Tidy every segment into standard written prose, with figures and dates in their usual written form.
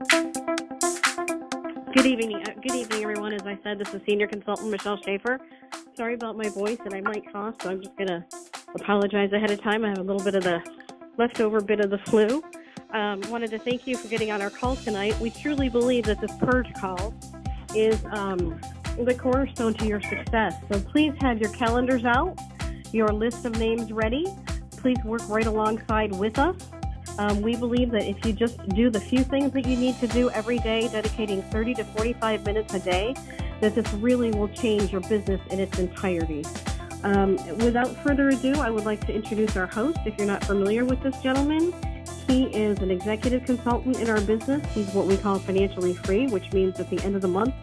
Good evening, everyone. As I said, this is Senior Consultant Michelle Schaefer. Sorry about my voice, and I might cough, so I'm just going to apologize ahead of time. I have a little bit of the leftover bit of the flu. Wanted to thank you for getting on our call tonight. We truly believe that this PURGE call is the cornerstone to your success. So please have your calendars out, your list of names ready. Please work right alongside with us. We believe that if you just do the few things that you need to do every day, dedicating 30 to 45 minutes a day, that this really will change your business in its entirety. Without further ado, I would like to introduce our host. If you're not familiar with this gentleman, he is an executive consultant in our business. He's what we call financially free, which means at the end of the month,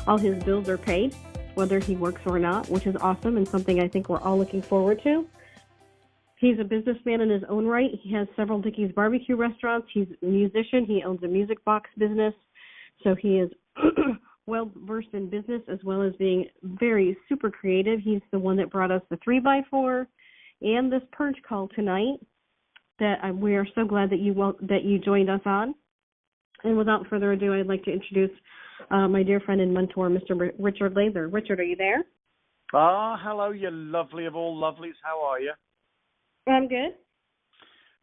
all his bills are paid, whether he works or not, which is awesome and something I think we're all looking forward to. He's a businessman in his own right. He has several Dickey's barbecue restaurants. He's a musician. He owns a music box business. So he is well-versed in business as well as being very super creative. He's the one that brought us the 3x4 and this PURGE call tonight that we are so glad that you joined us on. And without further ado, I'd like to introduce my dear friend and mentor, Mr. Richard Laidler. Richard, are you there? Hello, you lovely of all lovelies. How are you? I'm good.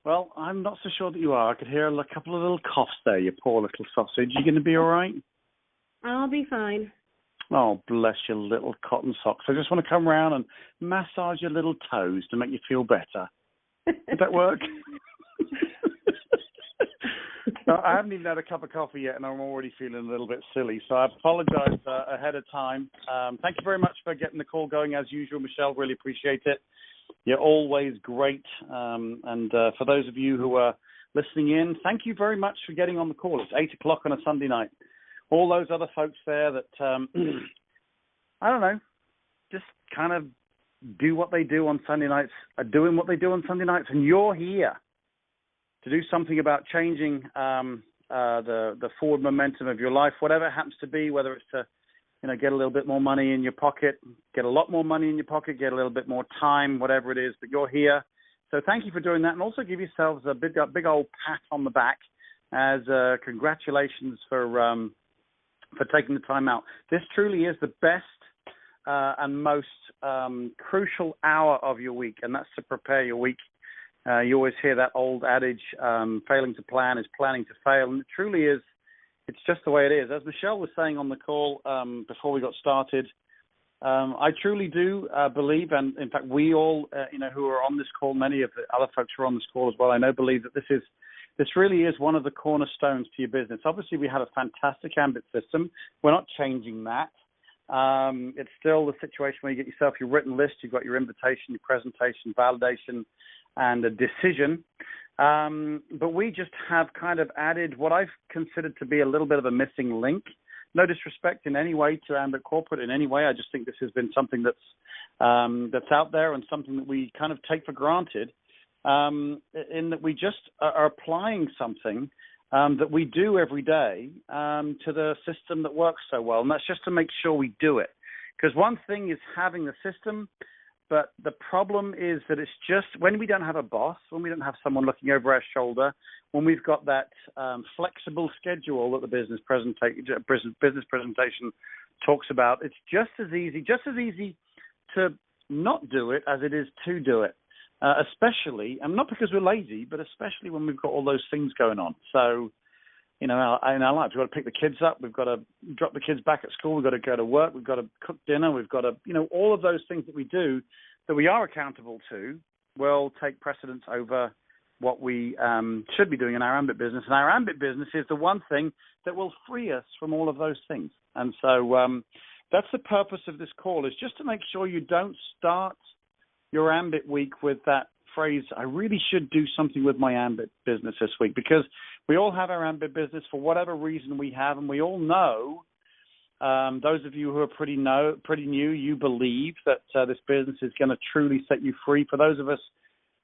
Well, I'm not so sure that you are. I could hear a couple of little coughs there, you poor little sausage. You going to be all right? I'll be fine. Oh, bless your little cotton socks. I just want to come around and massage your little toes to make you feel better. Would that work? No, I haven't even had a cup of coffee yet, and I'm already feeling a little bit silly. So I apologize ahead of time. Thank you very much for getting the call going as usual, Michelle. Really appreciate it. You're always great. And for those of you who are listening in, thank you very much for getting on the call. It's 8 o'clock on a Sunday night. All those other folks there that, I don't know, just kind of do what they do on Sunday nights, are doing what they do on Sunday nights, and you're here to do something about changing the forward momentum of your life, whatever it happens to be, whether it's to get a little bit more money in your pocket, get a lot more money in your pocket, get a little bit more time, whatever it is, but you're here. So thank you for doing that, and also give yourselves a big old pat on the back as congratulations for taking the time out. This truly is the best and most crucial hour of your week, and that's to prepare your week. You always hear that old adage, failing to plan is planning to fail, and it truly is. It's just the way it is. As Michelle was saying on the call before we got started, I truly do believe, and in fact we all, who are on this call, many of the other folks who are on this call as well, I know believe that this really is one of the cornerstones to your business. Obviously, we have a fantastic Ambit system. We're not changing that. It's still the situation where you get yourself your written list, you've got your invitation, your presentation, validation, and a decision. But we just have kind of added what I've considered to be a little bit of a missing link. No disrespect in any way to Ambit Corporate in any way. I just think this has been something that's out there and something that we kind of take for granted, in that we just are applying something that we do every day to the system that works so well. And that's just to make sure we do it. Because one thing is having the system, but the problem is that it's just when we don't have a boss, when we don't have someone looking over our shoulder, when we've got that flexible schedule that the business presentation talks about, it's just as easy to not do it as it is to do it, especially, and not because we're lazy, but especially when we've got all those things going on. So, in our lives, we've got to pick the kids up, we've got to drop the kids back at school, we've got to go to work, we've got to cook dinner, we've got to, all of those things that we do that we are accountable to will take precedence over what we should be doing in our Ambit business. And our Ambit business is the one thing that will free us from all of those things. And so that's the purpose of this call, is just to make sure you don't start your Ambit week with that phrase, I really should do something with my Ambit business this week, because we all have our Ambit business for whatever reason we have, and we all know, those of you who are pretty new, you believe that this business is going to truly set you free. For those of us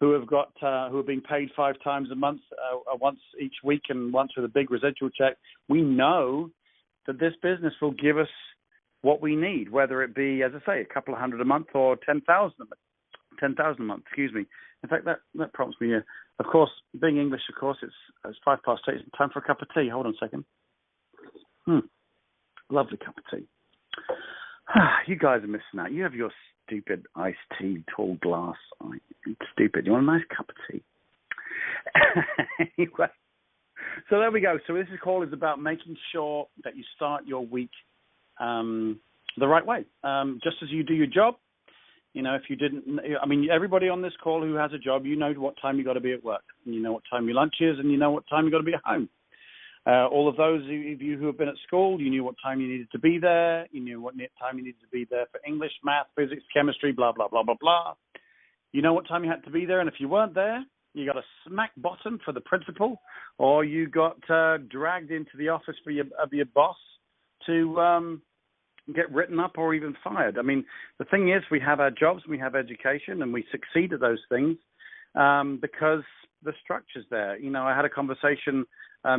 who have who are being paid 5 times a month, once each week and once with a big residual check, we know that this business will give us what we need, whether it be, as I say, a couple of hundred a month or 10,000 a month, excuse me. In fact, that prompts me here. Of course, being English, of course, it's 8:05. It's time for a cup of tea. Hold on a second. Lovely cup of tea. You guys are missing out. You have your stupid iced tea, tall glass. It's stupid. You want a nice cup of tea? Anyway, so there we go. So this call is about making sure that you start your week the right way. Just as you do your job, if you didn't, everybody on this call who has a job, you know what time you got to be at work, and you know what time your lunch is, and you know what time you got to be at home. All of those of you who have been at school, you knew what time you needed to be there. You knew what time you needed to be there for English, math, physics, chemistry, blah, blah, blah, blah, blah. You know what time you had to be there, and if you weren't there, you got a smack bottom for the principal, or you got dragged into the office of your boss to get written up or even fired. The thing is, we have our jobs, we have education, and we succeed at those things because the structure's there. I had a conversation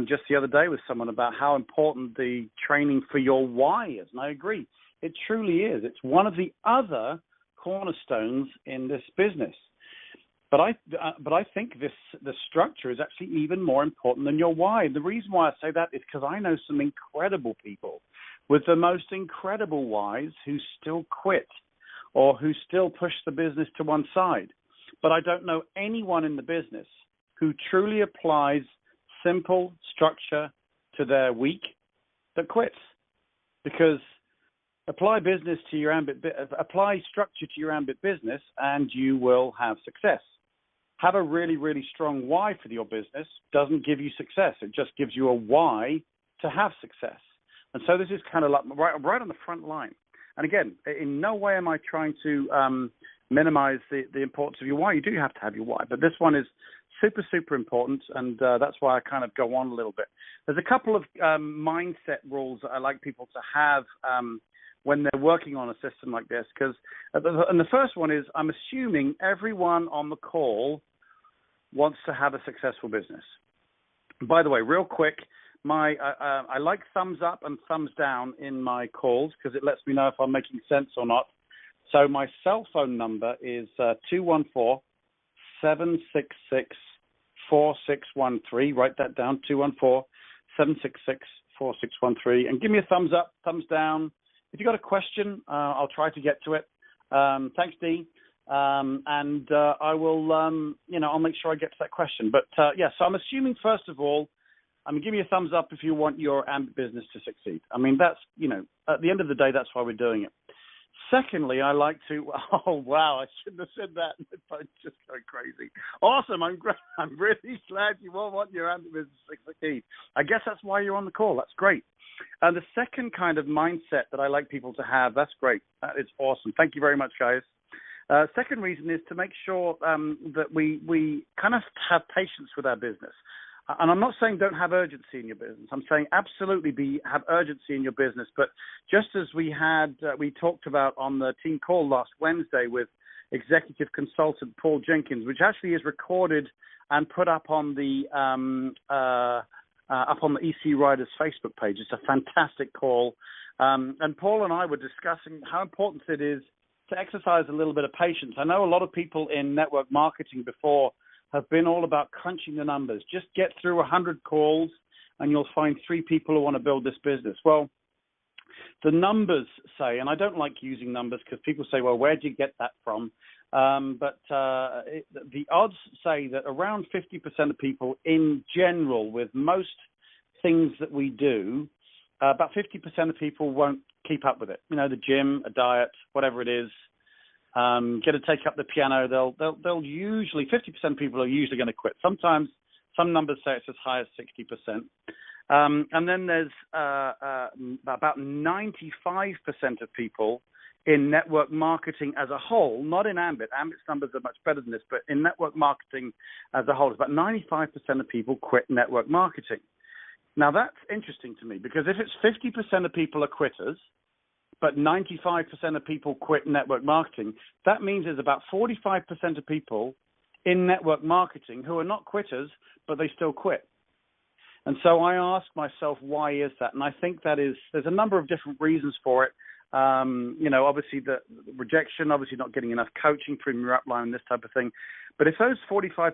just the other day with someone about how important the training for your why is, and I agree. It truly is. It's one of the other cornerstones in this business. But I think the structure is actually even more important than your why. The reason why I say that is because I know some incredible people with the most incredible whys who still quit or who still push the business to one side. But I don't know anyone in the business who truly applies simple structure to their week that quits. Because apply structure to your Ambit business and you will have success. Have a really, really strong why for your business doesn't give you success. It just gives you a why to have success. And so this is kind of like right on the front line. And again, in no way am I trying to minimize the importance of your why. You do have to have your why. But this one is super, super important, and that's why I kind of go on a little bit. There's a couple of mindset rules that I like people to have when they're working on a system like this. And the first one is, I'm assuming everyone on the call wants to have a successful business. By the way, real quick, I like thumbs up and thumbs down in my calls because it lets me know if I'm making sense or not. So my cell phone number is 214-766-4613. Write that down, 214-766-4613. And give me a thumbs up, thumbs down. If you got a question, I'll try to get to it. Thanks, Dee. And I will, I'll make sure I get to that question. But, so I'm assuming, first of all, give me a thumbs up if you want your Ambit business to succeed. That's, at the end of the day, that's why we're doing it. Secondly, I like to, oh, wow, I shouldn't have said that. My phone's just going crazy. Awesome. I'm really glad you all want your Ambit business to succeed. I guess that's why you're on the call. That's great. And the second kind of mindset that I like people to have, that's great. That is awesome. Thank you very much, guys. Second reason is to make sure that we kind of have patience with our business. And I'm not saying don't have urgency in your business. I'm saying absolutely have urgency in your business. But just as we talked about on the team call last Wednesday with executive consultant Paul Jenkins, which actually is recorded and put up on the EC Riders Facebook page. It's a fantastic call. And Paul and I were discussing how important it is to exercise a little bit of patience. I know a lot of people in network marketing before have been all about crunching the numbers. Just get through 100 calls and you'll find 3 people who want to build this business. Well, the numbers say, and I don't like using numbers because people say, well, where do you get that from? But the odds say that around 50% of people in general, with most things that we do, about 50% of people won't keep up with it. The gym, a diet, whatever it is. Get to take up the piano. They'll usually, 50% of people are usually going to quit. Sometimes some numbers say it's as high as 60%. And then there's about 95% of people in network marketing as a whole, not in Ambit. Ambit's numbers are much better than this, but in network marketing as a whole, it's about 95% of people quit network marketing. Now, that's interesting to me because if it's 50% of people are quitters, but 95% of people quit network marketing, that means there's about 45% of people in network marketing who are not quitters, but they still quit. And so I ask myself, why is that? And I think there's a number of different reasons for it. Obviously the rejection, obviously not getting enough coaching from your upline, this type of thing. But if those 45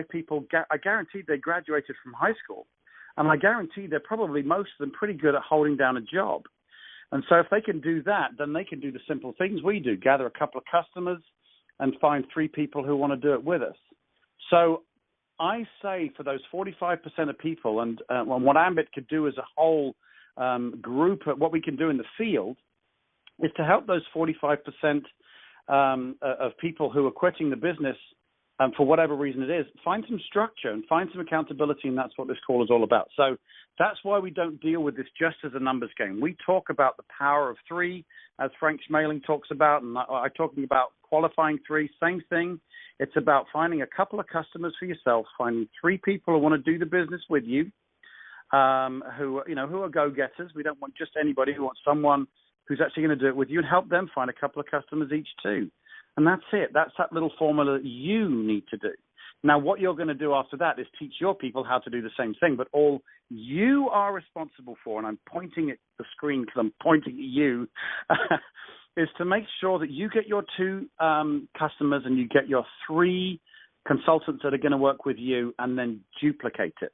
people, I guaranteed they graduated from high school. And I guarantee they're probably, most of them, pretty good at holding down a job. And so if they can do that, then they can do the simple things we do, gather a couple of customers and find 3 people who want to do it with us. So I say for those 45% of people, and what Ambit could do as a whole group, what we can do in the field is to help those 45% of people who are quitting the business for whatever reason it is, find some structure and find some accountability, and that's what this call is all about. So that's why we don't deal with this just as a numbers game. We talk about the power of 3, as Frank Schmeling talks about, and I'm talking about qualifying 3, same thing. It's about finding a couple of customers for yourself, finding 3 people who want to do the business with you, who are go-getters. We don't want just anybody. We want someone who's actually going to do it with you, and help them find a couple of customers each too. And that's it. That's that little formula you need to do. Now, what you're going to do after that is teach your people how to do the same thing, but all you are responsible for, and I'm pointing at the screen because I'm pointing at you, is to make sure that you get your 2 customers and you get your 3 consultants that are going to work with you, and then duplicate it.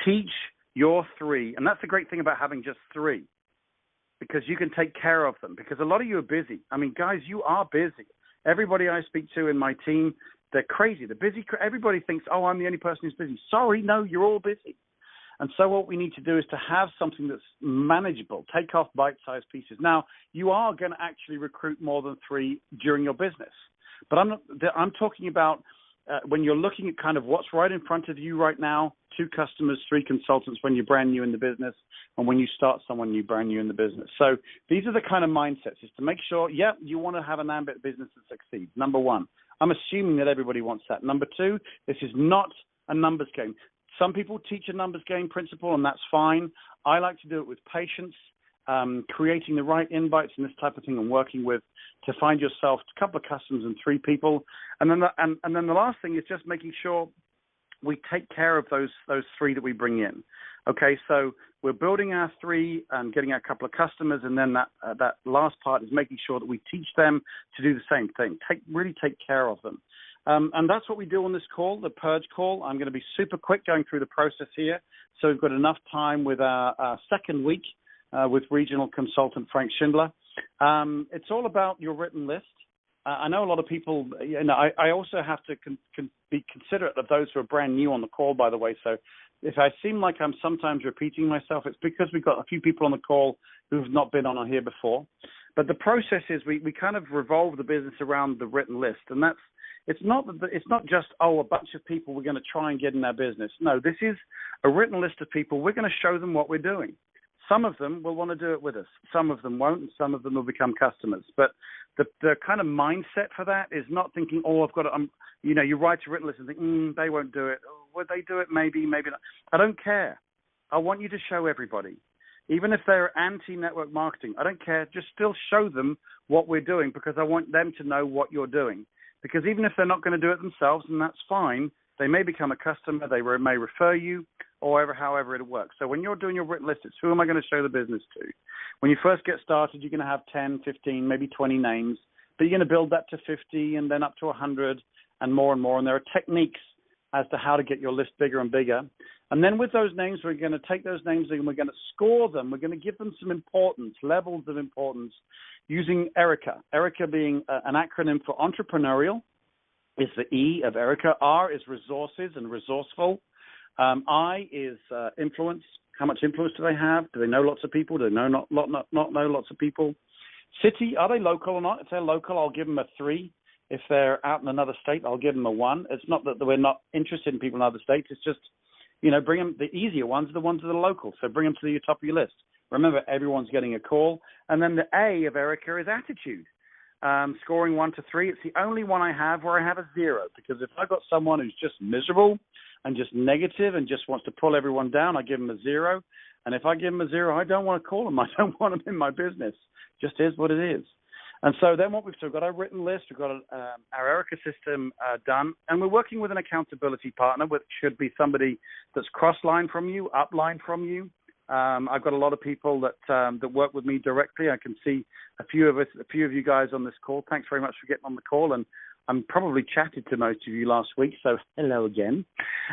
Teach your 3. And that's the great thing about having just 3, because you can take care of them, because a lot of you are busy. I mean, guys, you are busy. Everybody I speak to in my team, they're crazy. They're busy. Everybody thinks, oh, I'm the only person who's busy. Sorry, no, you're all busy. And so what we need to do is to have something that's manageable, take off bite-sized pieces. Now, you are going to actually recruit more than 3 during your business. But I'm talking about when you're looking at kind of what's right in front of you right now, 2 customers, 3 consultants when you're brand new in the business, and when you start someone new brand new in the business. So these are the kind of mindsets, is to make sure, you want to have an Ambit business that succeeds. Number 1, I'm assuming that everybody wants that. Number 2, this is not a numbers game. Some people teach a numbers game principle, and that's fine. I like to do it with patience, creating the right invites and this type of thing, and working with to find yourself a couple of customers and 3 people. And then the last thing is just making sure we take care of those 3 that we bring in. Okay, so we're building our 3 and getting a couple of customers, and then that last part is making sure that we teach them to do the same thing. Really take care of them. And that's what we do on this call, the Purge call. I'm going to be super quick going through the process here, so we've got enough time with our second week with regional consultant Frank Schindler. It's all about your written list. I know a lot of people, I also have to be considerate of those who are brand new on the call, by the way. So if I seem like I'm sometimes repeating myself, it's because we've got a few people on the call who've not been on here before. But the process is we kind of revolve the business around the written list. And it's not just, a bunch of people we're going to try and get in our business. No, this is a written list of people. We're going to show them what we're doing. Some of them will want to do it with us. Some of them won't, and some of them will become customers. But the kind of mindset for that is not thinking, I've got to, you write a written list and think, they won't do it. Would they do it? Maybe, maybe not. I don't care. I want you to show everybody. Even if they're anti-network marketing, I don't care. Just still show them what we're doing, because I want them to know what you're doing. Because even if they're not going to do it themselves, and that's fine, they may become a customer, they may refer you, or however it works. So when you're doing your written list, it's who am I going to show the business to? When you first get started, you're going to have 10, 15, maybe 20 names, but you're going to build that to 50 and then up to 100 and more. And there are techniques as to how to get your list bigger and bigger. And then with those names, we're going to take those names and we're going to score them. We're going to give them some importance, levels of importance, using ERICA. ERICA being an acronym for entrepreneurial, is the E of ERICA. R is resources and resourceful. I is influence. How much influence do they have? Do they know lots of people? Do they not know lots of people? City, are they local or not? If they're local, I'll give them a 3. If they're out in another state, I'll give them a 1. It's not that we're not interested in people in other states. It's just, bring them, the easier ones are the ones that are local. So bring them to the top of your list. Remember, everyone's getting a call. And then the A of ERICA is attitude. Scoring 1 to 3. It's the only one I have where I have a 0, because if I've got someone who's just miserable and just negative and just wants to pull everyone down, I give them a 0. And if I give them a 0, I don't want to call them. I don't want them in my business. Just is what it is. And so then what we've still got, our written list, we've got our ERICA system done, and we're working with an accountability partner, which should be somebody that's cross-line from you, up-line from you. I've got a lot of people that work with me directly. I can see a few of you guys on this call. Thanks very much for getting on the call, and I'm probably chatted to most of you last week, so hello again.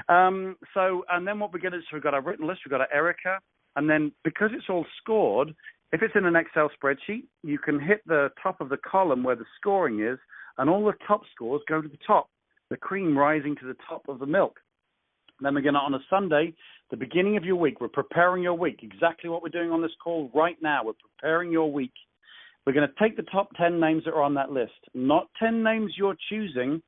And then what we're going to do is we've got our written list, we've got our Erica, and then because it's all scored, if it's in an Excel spreadsheet, you can hit the top of the column where the scoring is, and all the top scores go to the top, the cream rising to the top of the milk. Then we're going to, on a Sunday, the beginning of your week, we're preparing your week, exactly what we're doing on this call right now. We're preparing your week. We're going to take the top 10 names that are on that list, not 10 names you're choosing,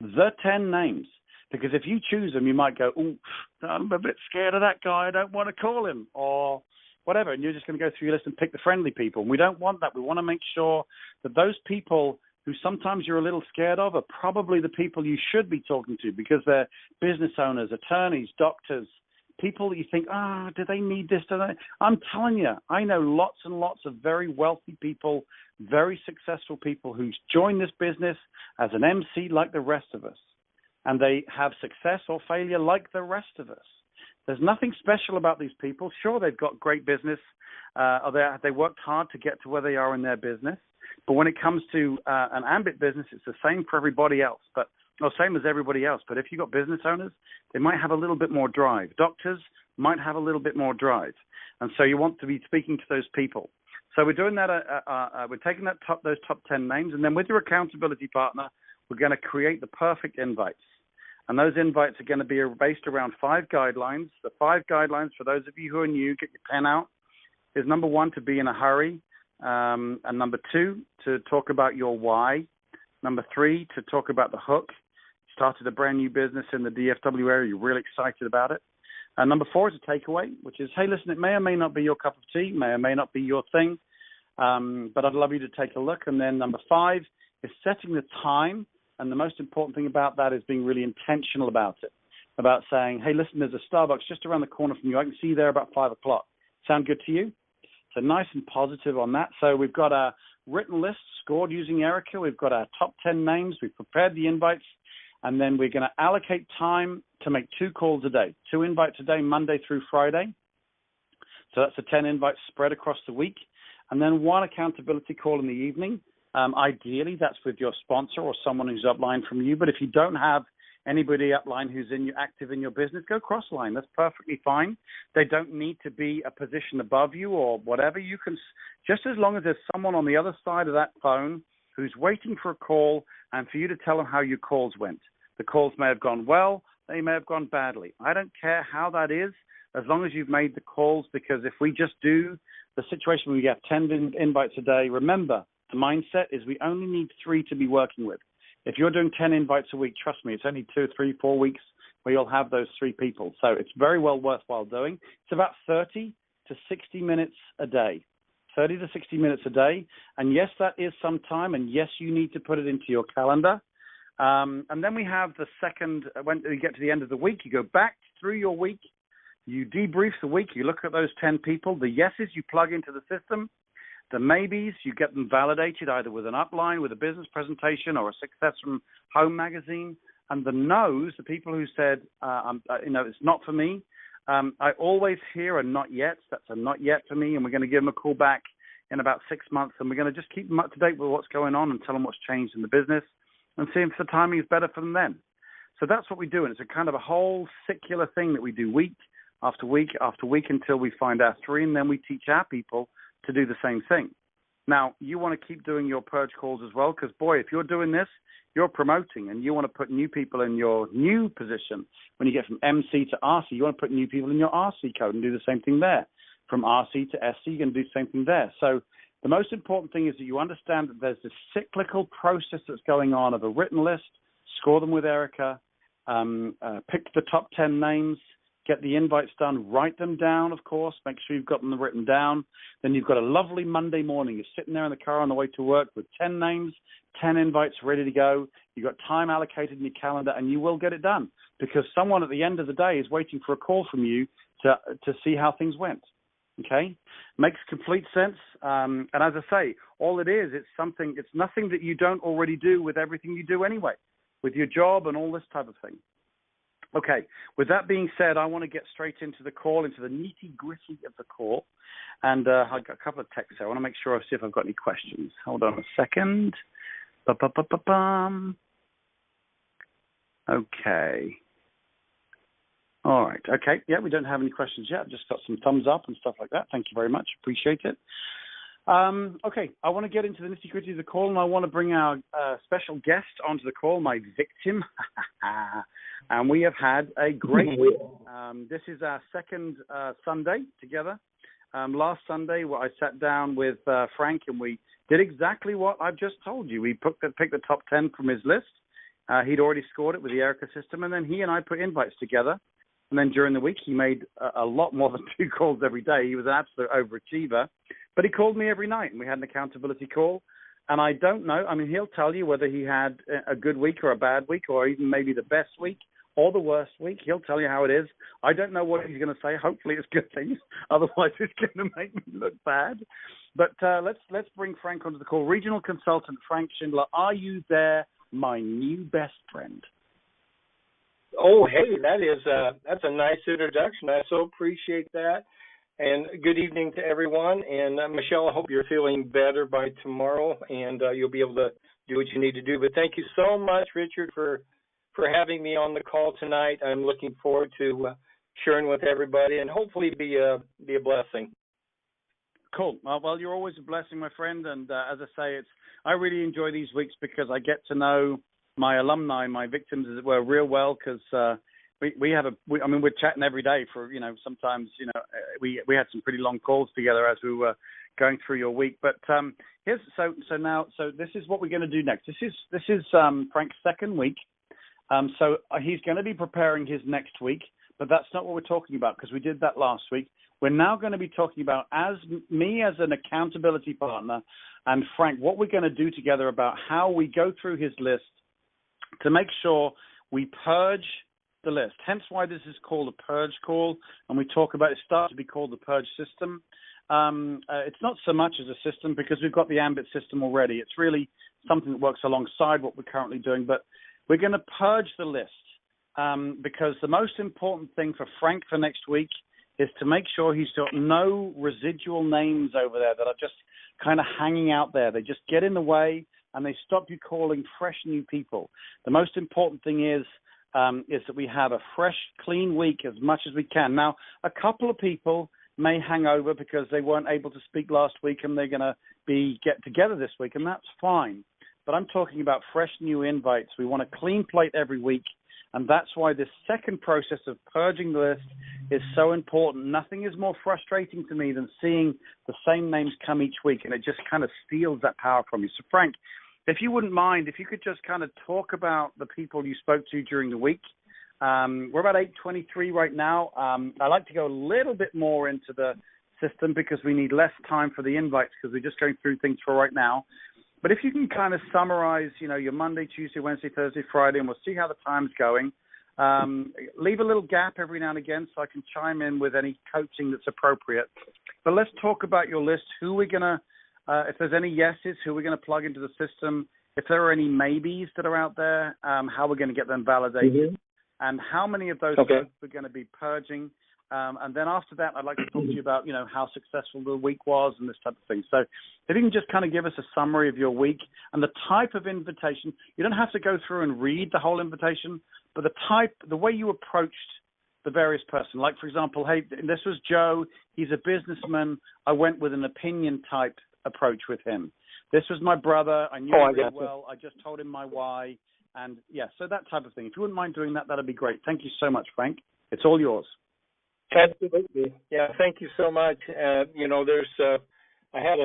the 10 names. Because if you choose them, you might go, oh, I'm a bit scared of that guy. I don't want to call him, or whatever. And you're just going to go through your list and pick the friendly people. And we don't want that. We want to make sure that those people who sometimes you're a little scared of are probably the people you should be talking to, because they're business owners, attorneys, doctors, people that you think, do they need this? Do they? I'm telling you, I know lots and lots of very wealthy people, very successful people who join this business as an MC like the rest of us. And they have success or failure like the rest of us. There's nothing special about these people. Sure, they've got great business. Or they worked hard to get to where they are in their business. But when it comes to an Ambit business, it's the same for everybody else, same as everybody else. But if you've got business owners, they might have a little bit more drive. Doctors might have a little bit more drive. And so you want to be speaking to those people. So we're doing that. We're taking those top 10 names, and then with your accountability partner, we're going to create the perfect invites. And those invites are going to be based around 5 guidelines. The 5 guidelines, for those of you who are new, get your pen out, is number 1, to be in a hurry. And number 2, to talk about your why. Number 3, to talk about the hook. You started a brand new business in the DFW area. You're really excited about it. And number 4 is a takeaway, which is, hey, listen, it may or may not be your cup of tea, may or may not be your thing, but I'd love you to take a look. And then number 5 is setting the time. And the most important thing about that is being really intentional about it, about saying, hey, listen, there's a Starbucks just around the corner from you. I can see you there about 5 o'clock. Sound good to you? So nice and positive on that. So we've got a written list scored using Erica. We've got our top 10 names. We've prepared the invites. And then we're going to allocate time to make 2 calls a day, 2 invites a day, Monday through Friday. So that's 10 invites spread across the week. And then 1 accountability call in the evening. Ideally, that's with your sponsor or someone who's upline from you. But if you don't have anybody upline who's active in your business, go cross-line. That's perfectly fine. They don't need to be a position above you or whatever. You can, just as long as there's someone on the other side of that phone who's waiting for a call and for you to tell them how your calls went. The calls may have gone well. They may have gone badly. I don't care how that is, as long as you've made the calls, because if we just do the situation where we get 10 invites a day, remember, the mindset is we only need 3 to be working with. If you're doing 10 invites a week, trust me, it's only 2, 3, 4 weeks where you'll have those 3 people. So it's very well worthwhile doing. It's about 30 to 60 minutes a day. 30 to 60 minutes a day. And yes, that is some time. And yes, you need to put it into your calendar. And then we have the second, when you get to the end of the week, you go back through your week, you debrief the week, you look at those 10 people, the yeses you plug into the system, the maybes, you get them validated either with an upline, with a business presentation, or a Success from Home magazine. And the no's, the people who said, it's not for me, I always hear a not yet. That's a not yet for me, and we're going to give them a call back in about 6 months, and we're going to just keep them up to date with what's going on and tell them what's changed in the business and see if the timing is better for them then. So that's what we do, and it's a kind of a whole circular thing that we do week after week after week until we find our 3, and then we teach our people to do the same thing. Now, you want to keep doing your purge calls as well, because, boy, if you're doing this, you're promoting, and you want to put new people in your new position. When you get from MC to RC, you want to put new people in your RC code and do the same thing there. From RC to SC, you can do the same thing there. So the most important thing is that you understand that there's this cyclical process that's going on of a written list, score them with Erica, pick the top 10 names, get the invites done, write them down, of course, make sure you've got them written down. Then you've got a lovely Monday morning. You're sitting there in the car on the way to work with 10 names, 10 invites ready to go. You've got time allocated in your calendar, and you will get it done because someone at the end of the day is waiting for a call from you to see how things went. Okay? Makes complete sense. And as I say, all it is, it's nothing that you don't already do with everything you do anyway, with your job and all this type of thing. Okay, with that being said, I want to get straight into the call, into the nitty-gritty of the call. And I've got a couple of texts here. I want to make sure I see if I've got any questions. Hold on a second. Okay. All right. Okay. Yeah, we don't have any questions yet. Just got some thumbs up and stuff like that. Thank you very much. Appreciate it. Okay. I want to get into the nitty-gritty of the call, and I want to bring our special guest onto the call, my victim. And we have had a great week. This is our second Sunday together. Last Sunday, I sat down with Frank, and we did exactly what I've just told you. We picked the top 10 from his list. He'd already scored it with the Erica system, and then he and I put invites together. And then during the week, he made a lot more than 2 calls every day. He was an absolute overachiever. But he called me every night, and we had an accountability call. And I don't know. I mean, he'll tell you whether he had a good week or a bad week, or even maybe the best week or the worst week. He'll tell you how it is. I don't know what he's going to say. Hopefully it's good things. Otherwise, it's going to make me look bad. But let's bring Frank onto the call. Regional consultant Frank Schindler, are you there, my new best friend? Oh, hey, that's a nice introduction. I so appreciate that. And good evening to everyone. And Michelle, I hope you're feeling better by tomorrow, and you'll be able to do what you need to do. But thank you so much, Richard, for having me on the call tonight. I'm looking forward to sharing with everybody, and hopefully be a blessing. Cool. Well, you're always a blessing, my friend. And as I say, I really enjoy these weeks because I get to know my alumni, my victims, as it were, real well, because we're chatting every day for, sometimes, we had some pretty long calls together as we were going through your week. But so this is what we're going to do next. This is Frank's second week. So he's going to be preparing his next week, but that's not what we're talking about because we did that last week. We're now going to be talking about as an accountability partner and Frank, what we're going to do together about how we go through his list to make sure we purge the list. Hence why this is called a purge call, and we talk about it starts to be called the purge system. It's not so much as a system because we've got the Ambit system already. It's really something that works alongside what we're currently doing, but we're going to purge the list because the most important thing for Frank for next week is to make sure he's got no residual names over there that are just kind of hanging out there. They just get in the way and they stop you calling fresh new people. The most important thing is that we have a fresh, clean week as much as we can. Now, a couple of people may hang over because they weren't able to speak last week and they're going to get together this week, and that's fine. But I'm talking about fresh new invites. We want a clean plate every week, and that's why this second process of purging the list is so important. Nothing is more frustrating to me than seeing the same names come each week, and it just kind of steals that power from you. So, Frank, if you wouldn't mind, if you could just kind of talk about the people you spoke to during the week. We're about 8:23 right now. I like to go a little bit more into the system because we need less time for the invites because we're just going through things for right now. But if you can kind of summarize, your Monday, Tuesday, Wednesday, Thursday, Friday, and we'll see how the time's going. Leave a little gap every now and again so I can chime in with any coaching that's appropriate. But let's talk about your list. Who we're going to, if there's any yeses, who we're going to plug into the system. If there are any maybes that are out there, how we're going to get them validated. And how many of those we're going to be purging. And then after that, I'd like to talk to you about, how successful the week was and this type of thing. So if you can just kind of give us a summary of your week and the type of invitation. You don't have to go through and read the whole invitation, but the way you approached the various person. Like, for example, hey, this was Joe. He's a businessman. I went with an opinion type approach with him. This was my brother. I knew him really well. I just told him my why. And, so that type of thing. If you wouldn't mind doing that, that'd be great. Thank you so much, Frank. It's all yours. Absolutely. Yeah, thank you so much. There's I had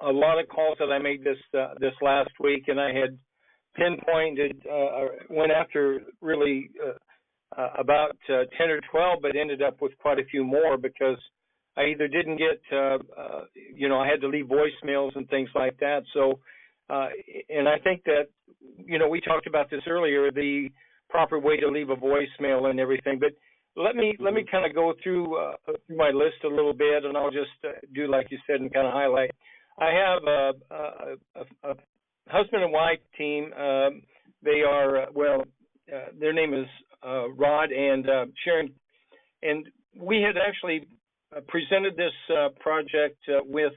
a lot of calls that I made this last week, and I had pinpointed, went after really about 10 or 12, but ended up with quite a few more because I either didn't get, I had to leave voicemails and things like that. So, and I think that, we talked about this earlier, the proper way to leave a voicemail and everything. But let me kind of go through my list a little bit, and I'll just do like you said and kind of highlight. I have a husband and wife team. They are their name is Rod and Sharon, and we had actually presented this project with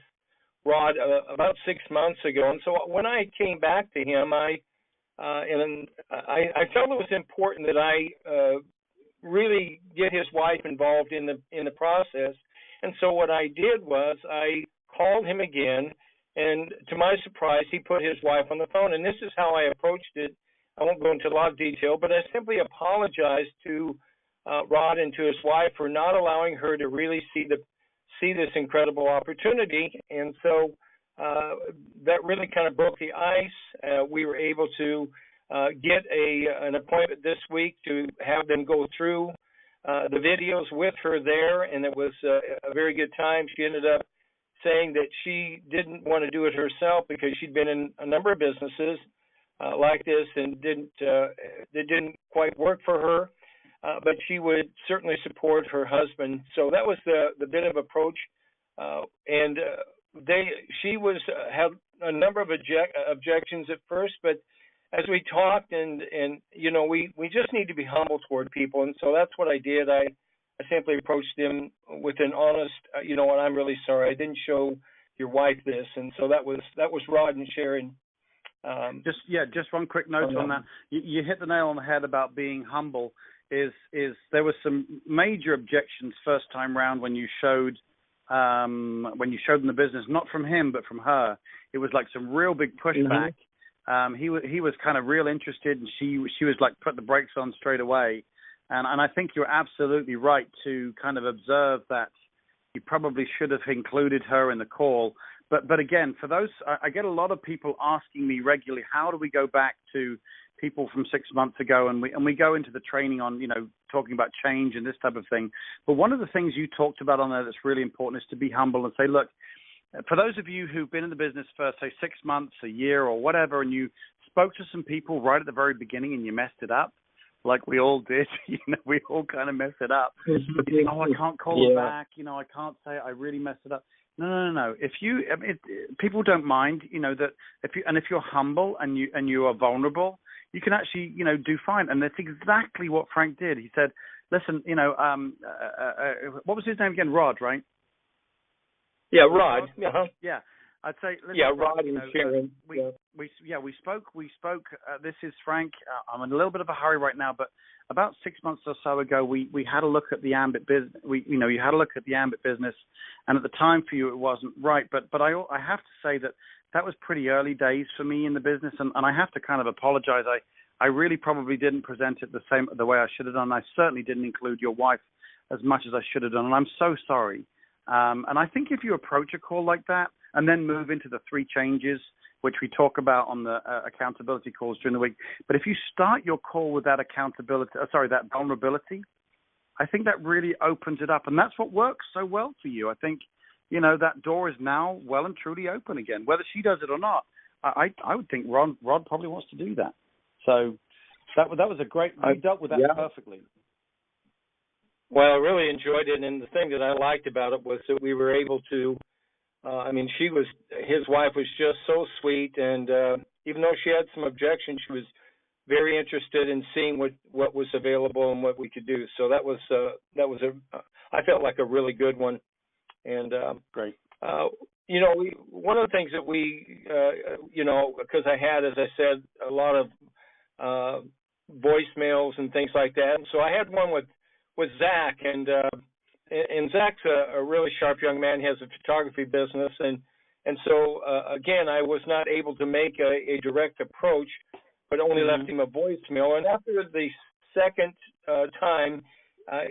Rod about 6 months ago. And so when I came back to him, I and I felt it was important that I really get his wife involved in the process. And so what I did was I called him again, and to my surprise, he put his wife on the phone. And this is how I approached it. I won't go into a lot of detail, but I simply apologized to Rod and to his wife for not allowing her to really see this incredible opportunity. And so that really kind of broke the ice. We were able to get an appointment this week to have them go through the videos with her there, and it was a very good time. She ended up saying that she didn't want to do it herself because she'd been in a number of businesses like this and it didn't quite work for her, but she would certainly support her husband. So that was the bit of approach, and she had a number of objections at first, but as we talked, and we just need to be humble toward people, and so that's what I did. I simply approached them with an honest, what, I'm really sorry, I didn't show your wife this, and so that was Rod and Sharon. Just one quick note on that. You hit the nail on the head about being humble. Is there were some major objections first time round when you showed them the business, not from him but from her. It was like some real big pushback. He was kind of real interested, and she was like put the brakes on straight away. And I think you're absolutely right to kind of observe that you probably should have included her in the call. But again, for those, I get a lot of people asking me regularly, how do we go back to people from 6 months ago? And we go into the training on, talking about change and this type of thing. But one of the things you talked about on there that's really important is to be humble and say, look, for those of you who've been in the business for, say, 6 months, a year or whatever, and you spoke to some people right at the very beginning and you messed it up, like we all did, we all kind of mess it up. You think, I can't call them back. I can't say I really messed it up. No. People don't mind, that if you're humble and you are vulnerable, you can actually, do fine. And that's exactly what Frank did. He said, listen, what was his name again? Rod, right? Yeah, Rod. Uh-huh. Yeah. I'd say, listen, Rod and Sharon. We spoke. This is Frank. I'm in a little bit of a hurry right now, but about 6 months or so ago, we had a look at the Ambit business. You had a look at the Ambit business, and at the time for you, it wasn't right. But I have to say that was pretty early days for me in the business, and I have to kind of apologize. I really probably didn't present it the way I should have done. I certainly didn't include your wife as much as I should have done, and I'm so sorry. And I think if you approach a call like that and then move into the 3 changes, which we talk about on the accountability calls during the week, but if you start your call with that that vulnerability, I think that really opens it up. And that's what works so well for you. I think, that door is now well and truly open again. Whether she does it or not, I would think Rod probably wants to do that. So that was a great, you dealt with that perfectly. Well, I really enjoyed it, and the thing that I liked about it was that we were able to, his wife was just so sweet, and even though she had some objections, she was very interested in seeing what was available and what we could do. So that was I felt like a really good one. And great. One of the things that we, because I had, as I said, a lot of voicemails and things like that, and so I had one with Zach, and Zach's a really sharp young man. He has a photography business, and so again, I was not able to make a direct approach, but only left him a voicemail. And after the second time,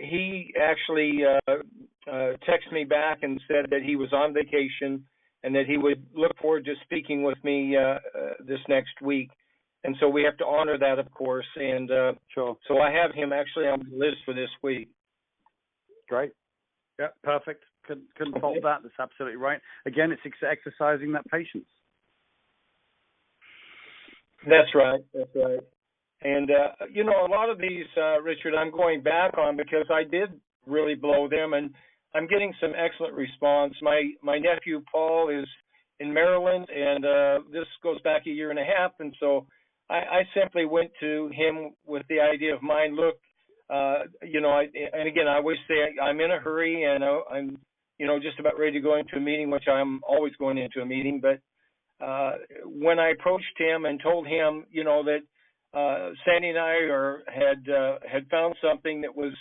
he actually texted me back and said that he was on vacation and that he would look forward to speaking with me this next week. And so we have to honor that, of course. And sure. So I have him actually on the list for this week. Great. Yeah, perfect. Couldn't fault that. That's absolutely right. Again, it's exercising that patience. That's right. And, a lot of these, Richard, I'm going back on because I did really blow them, and I'm getting some excellent response. My nephew, Paul, is in Maryland, and this goes back a year and a half, and so I simply went to him with the idea of mine. Look, and again, I always say I'm in a hurry, and I'm, just about ready to go into a meeting, which I'm always going into a meeting. But when I approached him and told him, that Sandy and I had found something that was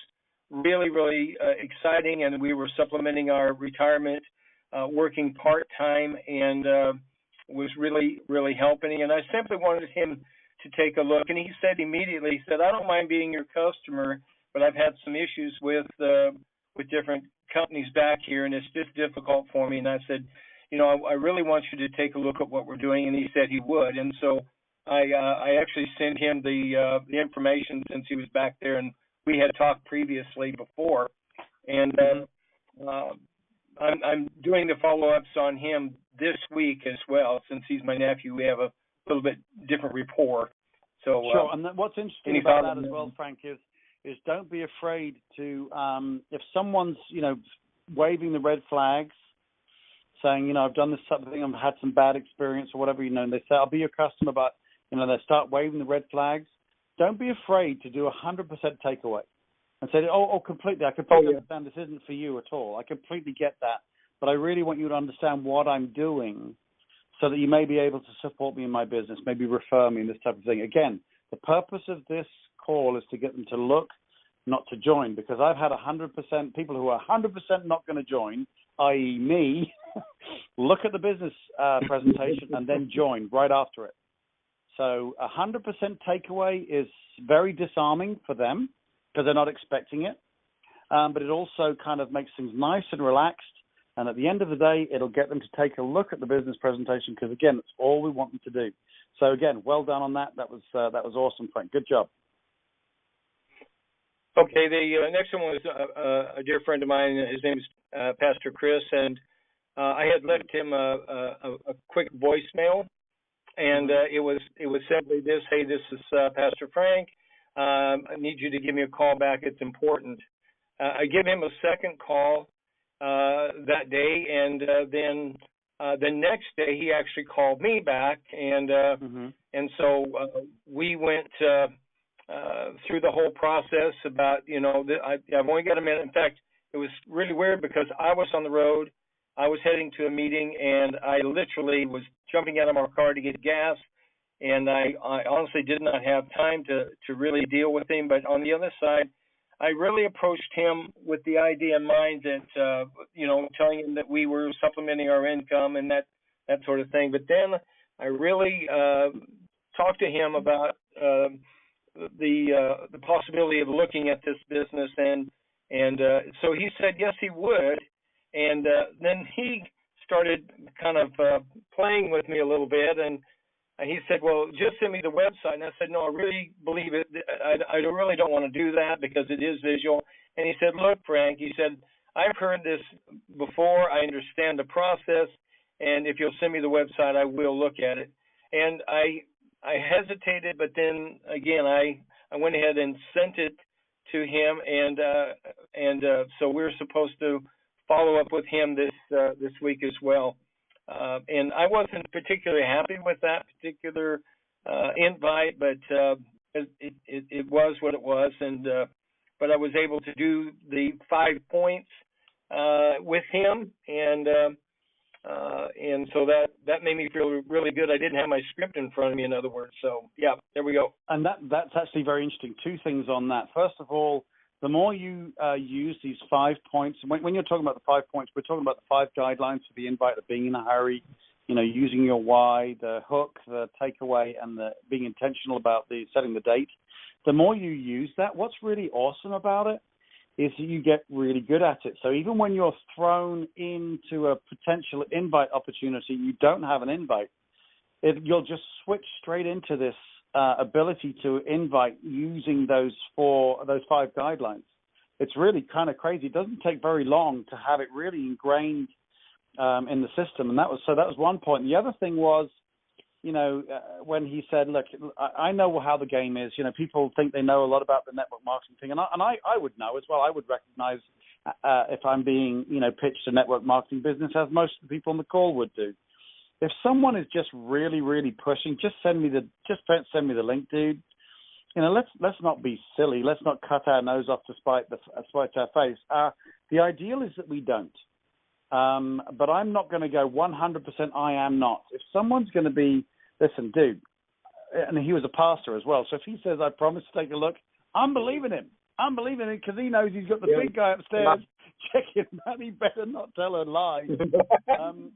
really, really exciting, and we were supplementing our retirement, working part-time, and was really, really helping. And I simply wanted him to take a look. And he said immediately, he said, I don't mind being your customer, but I've had some issues with different companies back here, and it's just difficult for me. And I said, I really want you to take a look at what we're doing. And he said he would. And so I actually sent him the information since he was back there, and we had talked previously before. And I'm doing the follow-ups on him this week as well. Since he's my nephew, we have a little bit different rapport. So sure. And what's interesting about that as well, Frank, is don't be afraid to if someone's waving the red flags, saying I've done this type of thing, I've had some bad experience or whatever, and they say I'll be your customer, but they start waving the red flags. Don't be afraid to do 100% takeaway and say, completely, I completely understand this isn't for you at all. I completely get that, but I really want you to understand what I'm doing so that you may be able to support me in my business, maybe refer me, and this type of thing. Again, the purpose of this call is to get them to look, not to join, because I've had 100% people who are 100% not going to join, i.e. me, look at the business presentation and then join right after it. So 100% takeaway is very disarming for them because they're not expecting it. But it also kind of makes things nice and relaxed. And at the end of the day, it'll get them to take a look at the business presentation because, again, it's all we want them to do. So, again, well done on that. That was awesome, Frank. Good job. Okay, the next one was a dear friend of mine. His name is Pastor Chris, and I had left him a quick voicemail. And it was simply this: hey, this is Pastor Frank. I need you to give me a call back. It's important. I give him a second call that day, and then the next day he actually called me back, and so we went through the whole process about I've only got a minute. In fact, it was really weird because I was on the road. I was heading to a meeting, and I literally was jumping out of my car to get gas, and I honestly did not have time to really deal with him. But on the other side, I really approached him with the idea in mind that, telling him that we were supplementing our income and that sort of thing. But then I really talked to him about the possibility of looking at this business, and so he said yes, he would. And then he started kind of playing with me a little bit, and he said, well, just send me the website. And I said, no, I really believe it. I really don't want to do that because it is visual. And he said, look, Frank, he said, I've heard this before. I understand the process, and if you'll send me the website, I will look at it. And I hesitated, but then again, I went ahead and sent it to him, and so we're supposed to follow up with him this week as well. And I wasn't particularly happy with that particular invite, but it was what it was. And but I was able to do the 5 points with him, and so that made me feel really good. I didn't have my script in front of me, in other words. So yeah, there we go. And that's actually very interesting. Two things on that. First of all, the more you use these 5 points, when you're talking about the 5 points, we're talking about the 5 guidelines for the invite of being in a hurry, using your why, the hook, the takeaway, and the being intentional about the setting the date. The more you use that, what's really awesome about it is that you get really good at it. So even when you're thrown into a potential invite opportunity, you don't have an invite, you'll just switch straight into this ability to invite using those 5 guidelines. It's really kind of crazy. It doesn't take very long to have it really ingrained in the system, and that was one point. The other thing was, when he said, "Look, I know how the game is. People think they know a lot about the network marketing thing, and I would know as well. I would recognize if I'm being pitched a network marketing business, as most of the people on the call would do. If someone is just really, really pushing, just send me the link, dude. Let's not be silly. Let's not cut our nose off to spite our face. The ideal is that we don't. But I'm not going to go 100%. I am not. If someone's going to be, listen, dude, and he was a pastor as well. So if he says, I promise to take a look, I'm believing him. I'm believing it because he knows he's got the big guy upstairs checking that he better not tell a lie.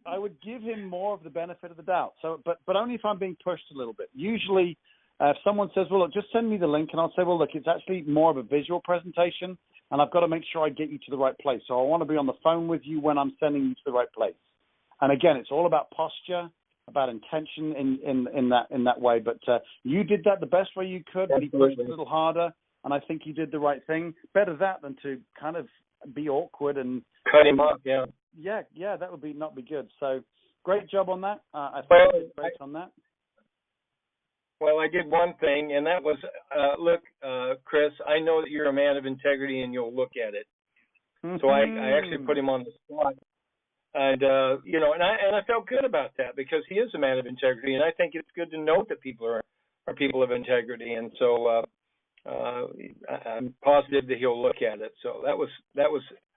I would give him more of the benefit of the doubt. So, but only if I'm being pushed a little bit. Usually, if someone says, well, look, just send me the link, and I'll say, well, look, it's actually more of a visual presentation, and I've got to make sure I get you to the right place. So I want to be on the phone with you when I'm sending you to the right place. And again, it's all about posture, about intention in that way. But you did that the best way you could, but he pushed a little harder. And I think he did the right thing. Better that than to kind of be awkward and cut him up. Yeah. Yeah, that would not be good. So great job on that. I think you did great on that. Well, I did one thing, and that was look, Chris. I know that you're a man of integrity, and you'll look at it. So I actually put him on the spot, and and I felt good about that because he is a man of integrity, and I think it's good to note that people are people of integrity, and so. I'm positive that he'll look at it. So that was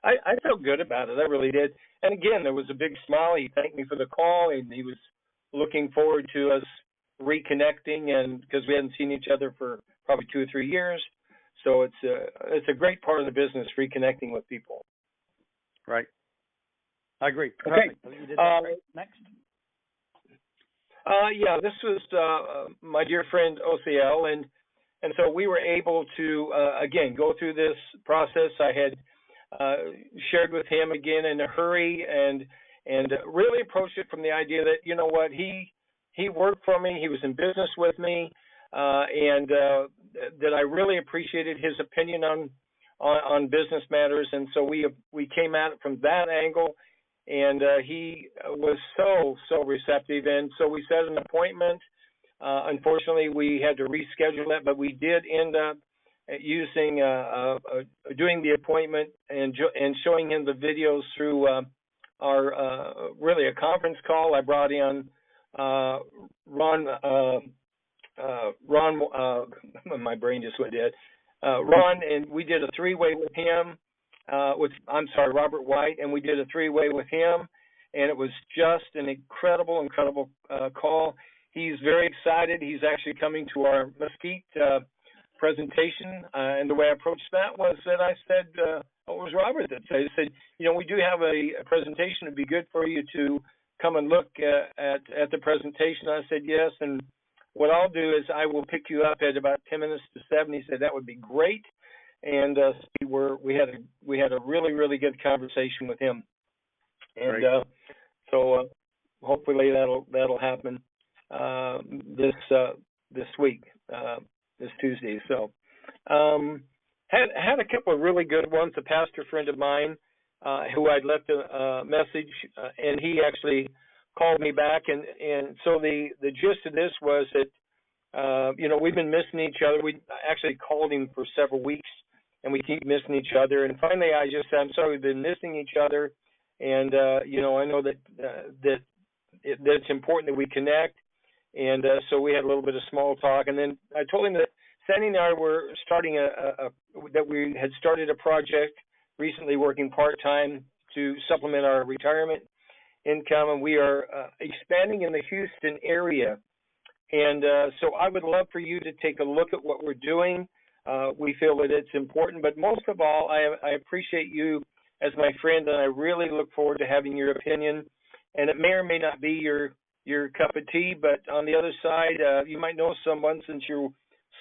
I felt good about it. I really did. And again, there was a big smile. He thanked me for the call, and he was looking forward to us reconnecting, and because we hadn't seen each other for probably 2 or 3 years. So it's a great part of the business, reconnecting with people. Right. I agree. Okay. Perfect. You did that great. Next. Yeah, this was my dear friend OCL, and so we were able to, again, go through this process. I had shared with him again in a hurry and really approached it from the idea that, you know what, he worked for me, he was in business with me, and that I really appreciated his opinion on business matters. And so we came at it from that angle, and he was so receptive. And so we set an appointment. Unfortunately, we had to reschedule that, but we did end up using doing the appointment and showing him the videos through our really a conference call. I brought in Ron. My brain just went dead. Ron, and we did a 3-way with him. Robert White, and we did a 3-way with him, and it was just an incredible call. He's very excited. He's actually coming to our Mesquite presentation. And the way I approached that was that I said, it was Robert that said, I said, we do have a presentation. It'd be good for you to come and look at the presentation. I said, yes. And what I'll do is I will pick you up at about 10 minutes to 7. He said, that would be great. And we had a really good conversation with him. And so hopefully that'll happen. This week, this Tuesday. So, had a couple of really good ones. A pastor friend of mine, who I'd left a message, and he actually called me back. And so the gist of this was that, we've been missing each other. We actually called him for several weeks, and we keep missing each other. And finally, I just said, I'm sorry, we've been missing each other. And, I know that it's important that we connect. And so we had a little bit of small talk, and then I told him that Sandy and I were starting that we had started a project recently, working part-time to supplement our retirement income, and we are expanding in the Houston area. And so I would love for you to take a look at what we're doing. We feel that it's important, but most of all, I appreciate you as my friend, and I really look forward to having your opinion. And it may or may not be your cup of tea, but on the other side, you might know someone since you're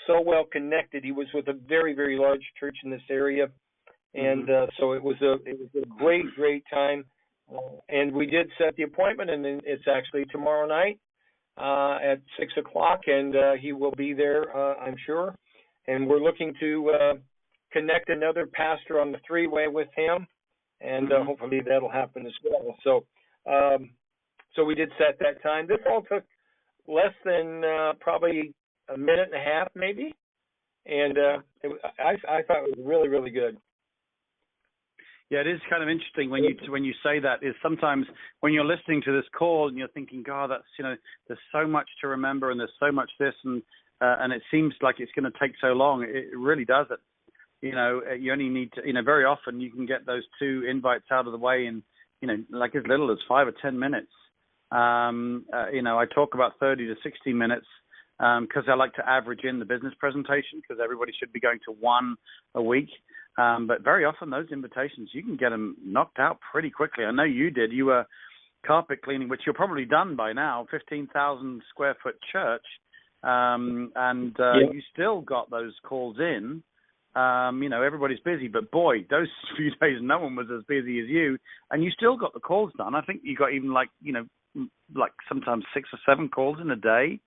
so well connected. He was with a very, very large church in this area, and so it was a great time. And we did set the appointment, and it's actually tomorrow night at 6:00, and he will be there, I'm sure. And we're looking to connect another pastor on the 3-way with him, and hopefully that'll happen as well. So we did set that time. This all took less than probably a minute and a half, maybe, and I thought it was really, really good. Yeah, it is kind of interesting when you say that. Is sometimes when you're listening to this call and you're thinking, God, that's there's so much to remember and there's so much this and it seems like it's going to take so long. It really doesn't. You only need to. Very often you can get those 2 invites out of the way in like as little as 5 or 10 minutes. I talk about 30 to 60 minutes, because I like to average in the business presentation because everybody should be going to one a week. But very often those invitations, you can get them knocked out pretty quickly. I know you did. You were carpet cleaning, which you're probably done by now, 15,000 square foot church. You still got those calls in. Everybody's busy, but boy, those few days no one was as busy as you, and you still got the calls done. I think you got even like sometimes 6 or 7 calls in a day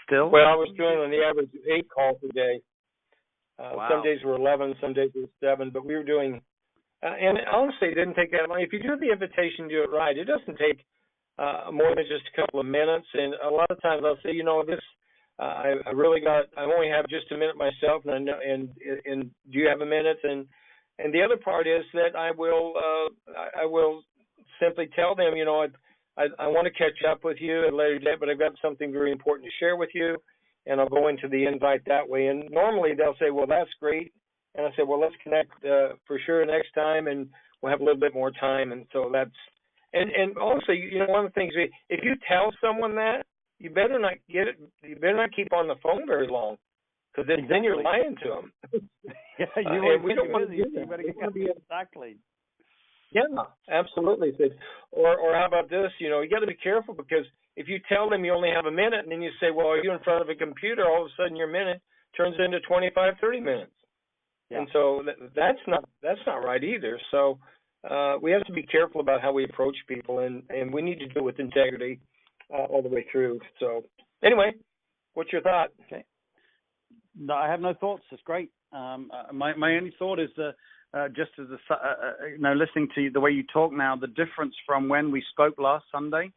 still. Well, I was doing on the average 8 calls a day. Wow. Some days were 11, some days were 7, but we were doing, and honestly, it didn't take that long. If you do the invitation, do it right. It doesn't take more than just a couple of minutes, and a lot of times I'll say, this. I only have just a minute myself, and do you have a minute? And the other part is that I will simply tell them, I want to catch up with you at a later date, but I've got something very important to share with you, and I'll go into the invite that way. And normally they'll say, well, that's great, and I say, well, let's connect for sure next time, and we'll have a little bit more time. And so that's and also, one of the things, if you tell someone that, you better not get it. You better not keep on the phone very long, because then you're lying to them. Yeah, we don't want to do that. You better get exactly. Yeah, absolutely. Or how about this? You got to be careful, because if you tell them you only have a minute, and then you say, well, are you in front of a computer? All of a sudden, your minute turns into 25, 30 minutes. Yeah. And so that's not right either. So we have to be careful about how we approach people, and we need to do it with integrity all the way through. So anyway, what's your thought? Okay. No, I have no thoughts. It's great. My only thought is just as listening to the way you talk now, the difference from when we spoke last Sunday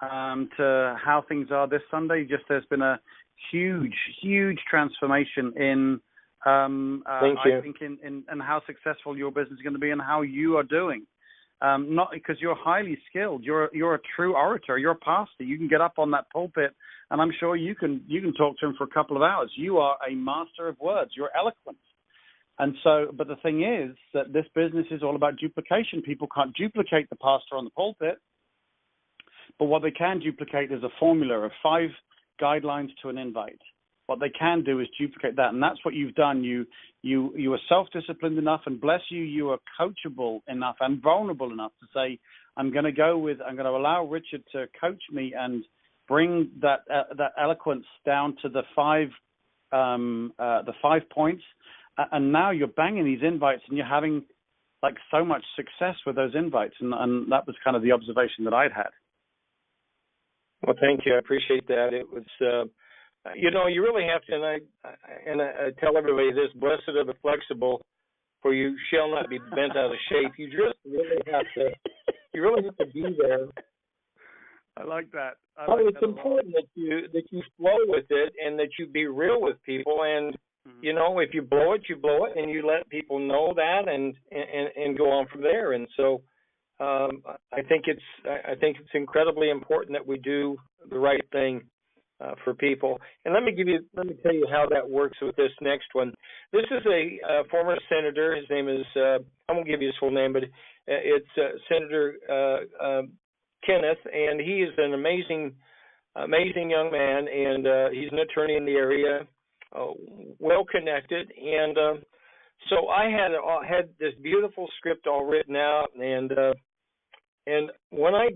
to how things are this Sunday. Just there's been a huge transformation in I think in how successful your business is going to be and how you are doing. Not because you're highly skilled. You're a true orator. You're a pastor. You can get up on that pulpit, and I'm sure you can talk to him for a couple of hours. You are a master of words. You're eloquent. And so, but the thing is that this business is all about duplication. People can't duplicate the pastor on the pulpit, but what they can duplicate is a formula of 5 guidelines to an invite. What they can do is duplicate that, and that's what you've done. You are self-disciplined enough, and bless you, you are coachable enough and vulnerable enough to say, I'm going to allow Richard to coach me and bring that eloquence down to the 5 points. And now you're banging these invites, and you're having like so much success with those invites, and that was kind of the observation that I'd had. Well, thank you. I appreciate that. It was. You really have to, and I tell everybody this: blessed are the flexible, for you shall not be bent out of shape. You just really have to. You really have to be there. I like that. It's important that you flow with it, and that you be real with people. And if you blow it, and you let people know that, and go on from there. And so, I think it's incredibly important that we do the right thing for people. And let me tell you how that works with this next one. This is a former senator. His name is I won't give you his full name, but it's Senator Kenneth, and he is an amazing young man, and he's an attorney in the area, well connected, and so I had this beautiful script all written out, and when I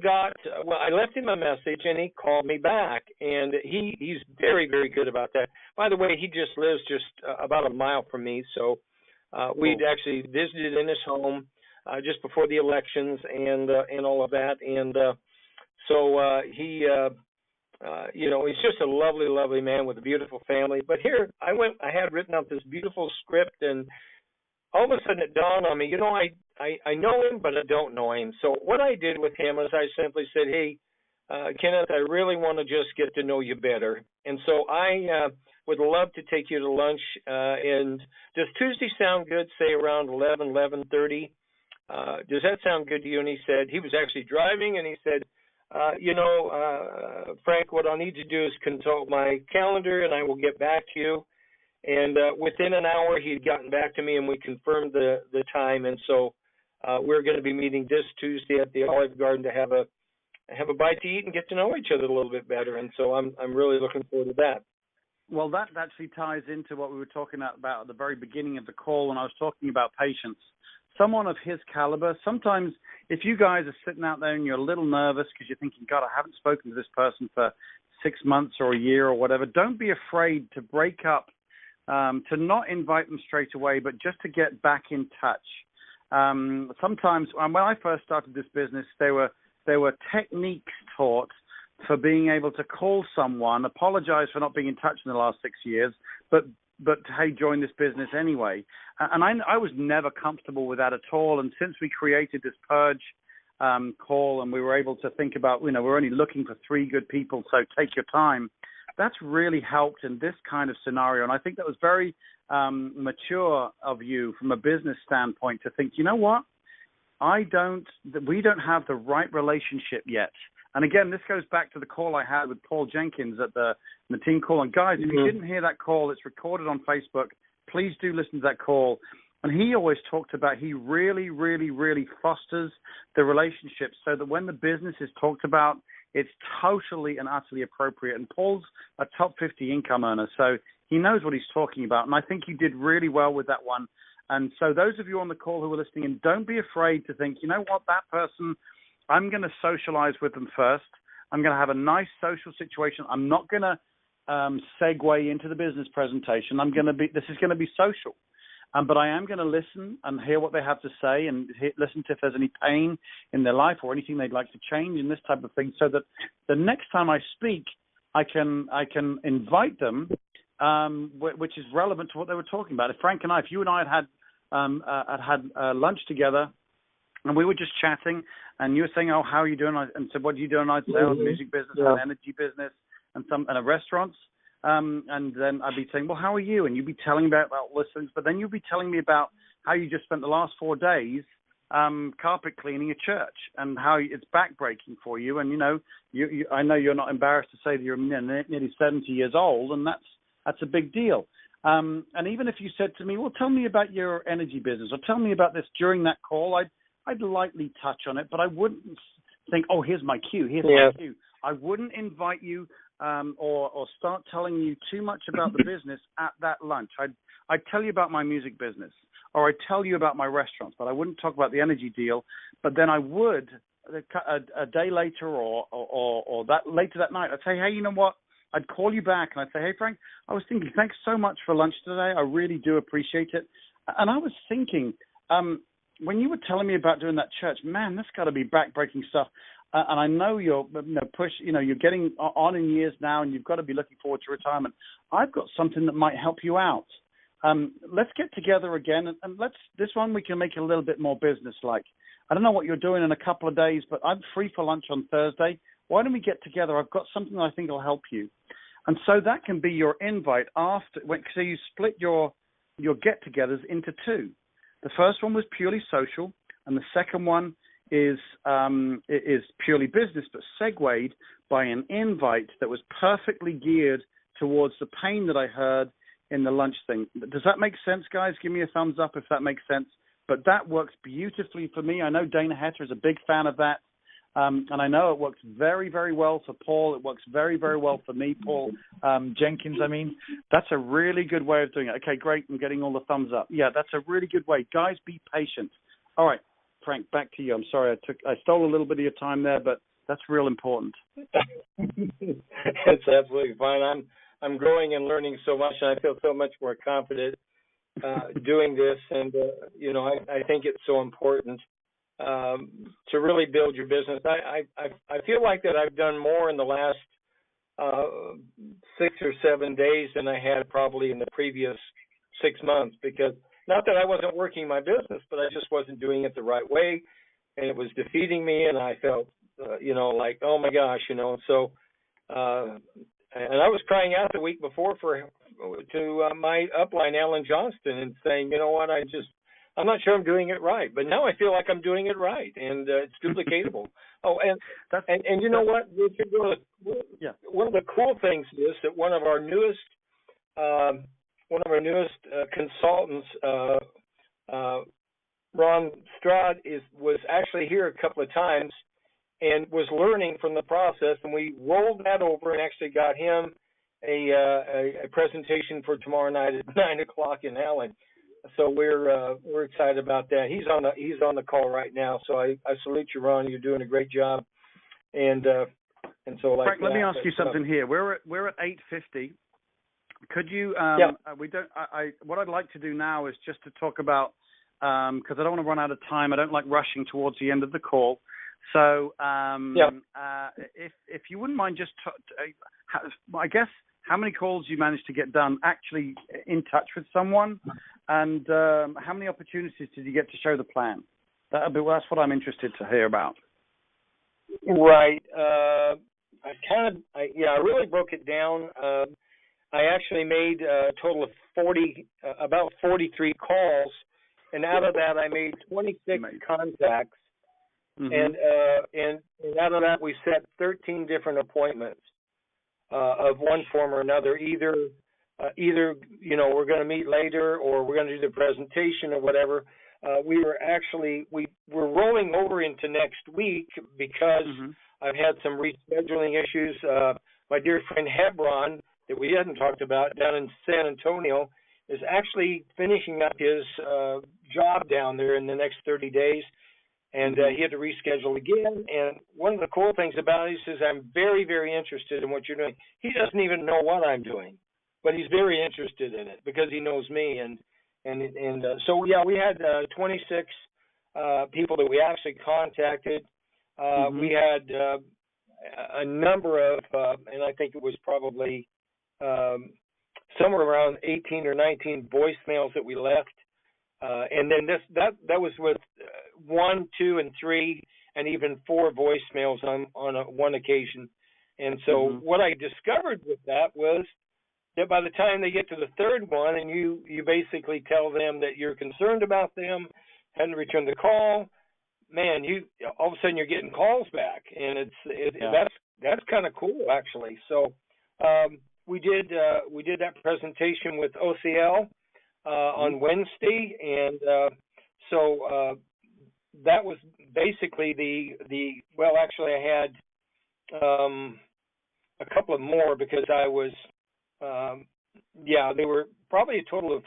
left him a message, and he called me back, and he's very, very good about that. By the way, he just lives about a mile from me, so we'd actually visited in his home just before the elections and all of that, and so he he's just a lovely, lovely man with a beautiful family. But here I had written out this beautiful script, and all of a sudden it dawned on me, I know him, but I don't know him. So what I did with him is I simply said, hey, Kenneth, I really want to just get to know you better. And so I would love to take you to lunch. And does Tuesday sound good, say around 11:30? Does that sound good to you? And he said, he was actually driving, and he said, Frank, what I'll need to do is consult my calendar, and I will get back to you. And within an hour, he had gotten back to me, and we confirmed the time. And so we're going to be meeting this Tuesday at the Olive Garden to have a have a bite to eat and get to know each other a little bit better. And so I'm really looking forward to that. Well, that actually ties into what we were talking about at the very beginning of the call when I was talking about patience. Someone of his caliber, sometimes if you guys are sitting out there and you're a little nervous because you're thinking, God, I haven't spoken to this person for 6 months or a year or whatever, don't be afraid to break up, to not invite them straight away, but just to get back in touch. Sometimes, when I first started this business, there were techniques taught for being able to call someone, apologize for not being in touch in the last 6 years, but hey, join this business anyway. And I was never comfortable with that at all. And since we created this PURGE call and we were able to think about, we're only looking for 3 good people, so take your time, that's really helped in this kind of scenario. And I think that was very mature of you from a business standpoint to think, you know what? we don't have the right relationship yet. And again, this goes back to the call I had with Paul Jenkins at the team call. And guys, if you didn't hear that call, it's recorded on Facebook. Please do listen to that call. And he always talked about he really, really, really fosters the relationship so that when the business is talked about, it's totally and utterly appropriate. And Paul's a top 50 income earner, so he knows what he's talking about. And I think you did really well with that one. And so those of you on the call who are listening in, don't be afraid to think, you know what, that person, I'm going to socialize with them first. I'm going to have a nice social situation. I'm not going to segue into the business presentation. This is going to be social. But I am going to listen and hear what they have to say and listen to if there's any pain in their life or anything they'd like to change and this type of thing, so that the next time I speak, I can invite them, which is relevant to what they were talking about. If Frank and I, if you and I had lunch together and we were just chatting and you were saying, oh, how are you doing? And said, what do you do? And I'd say, oh, music business, an energy business, and a restaurants. And then I'd be saying, well, how are you? And you'd be telling me about listings, but then you'd be telling me about how you just spent the last 4 days carpet cleaning a church and how it's backbreaking for you. And, I know you're not embarrassed to say that you're nearly 70 years old, and that's a big deal. And even if you said to me, well, tell me about your energy business or tell me about this during that call, I'd lightly touch on it, but I wouldn't think, oh, here's my cue, my cue. I wouldn't invite you or start telling you too much about the business at that lunch. I'd tell you about my music business, or I'd tell you about my restaurants, but I wouldn't talk about the energy deal. But then I would, a day later or that later that night, I'd say, hey, you know what? I'd call you back and I'd say, hey, Frank, I was thinking, thanks so much for lunch today. I really do appreciate it. And I was thinking, when you were telling me about doing that church, man, that's got to be backbreaking stuff. And I know you're you're getting on in years now, and you've got to be looking forward to retirement. I've got something that might help you out. Let's get together again, and this one we can make it a little bit more business-like. I don't know what you're doing in a couple of days, but I'm free for lunch on Thursday. Why don't we get together? I've got something that I think will help you. And so that can be your invite after. So you split your get-togethers into 2. The first one was purely social, and the second one is purely business, but segued by an invite that was perfectly geared towards the pain that I heard in the lunch thing. Does that make sense, guys? Give me a thumbs up if that makes sense. But that works beautifully for me. I know Dana Hetter is a big fan of that. And I know it works very, very well for Paul. It works very, very well for me, Paul Jenkins. I mean, that's a really good way of doing it. Okay, great. I'm getting all the thumbs up. Yeah, that's a really good way. Guys, be patient. All right, Frank, back to you. I'm sorry I stole a little bit of your time there, but that's real important. It's absolutely fine. I'm growing and learning so much, and I feel so much more confident doing this. And I think it's so important to really build your business. I feel like that I've done more in the last 6 or 7 days than I had probably in the previous 6 months, because not that I wasn't working my business, but I just wasn't doing it the right way, and it was defeating me, and I felt like, oh my gosh, so and I was crying out the week before to my upline, Alan Johnston, and saying, you know what, I'm not sure I'm doing it right, but now I feel like I'm doing it right, and it's duplicatable. Oh, and you know what? One of the cool things is that one of our newest consultants, Ron Stroud, was actually here a couple of times, and was learning from the process. And we rolled that over and actually got him a presentation for tomorrow night at 9:00 in Allen. So we're excited about that. He's on the call right now. So I salute you, Ron. You're doing a great job. And so like Frank, let me ask you something here. We're at 8:50. Could you? We don't. What I'd like to do now is just to talk about, because I don't want to run out of time. I don't like rushing towards the end of the call. So if you wouldn't mind, just I guess how many calls you managed to get done actually in touch with someone, and how many opportunities did you get to show the plan? That's what I'm interested to hear about. Right. I really broke it down. I actually made a total of about 43 calls, and out of that I made 26 contacts, and out of that we set 13 different appointments of one form or another. Either we're going to meet later, or we're going to do the presentation or whatever. We're rolling over into next week because I've had some rescheduling issues. My dear friend Hebron, that we hadn't talked about, down in San Antonio, is actually finishing up his job down there in the next 30 days, and he had to reschedule again. And one of the cool things about it, he says, I'm very, very interested in what you're doing. He doesn't even know what I'm doing, but he's very interested in it because he knows me. So we had 26 people that we actually contacted. We had a number of, and I think it was probably somewhere around 18 or 19 voicemails that we left, and then that was with 1, 2, and 3, and even 4 voicemails on one occasion. And so what I discovered with that was that by the time they get to the third one, and you basically tell them that you're concerned about them, hadn't returned the call, man, you all of a sudden you're getting calls back, and that's kind of cool actually. So we did that presentation with OCL on Wednesday, and so that was basically actually I had a couple of more because I was they were probably a total of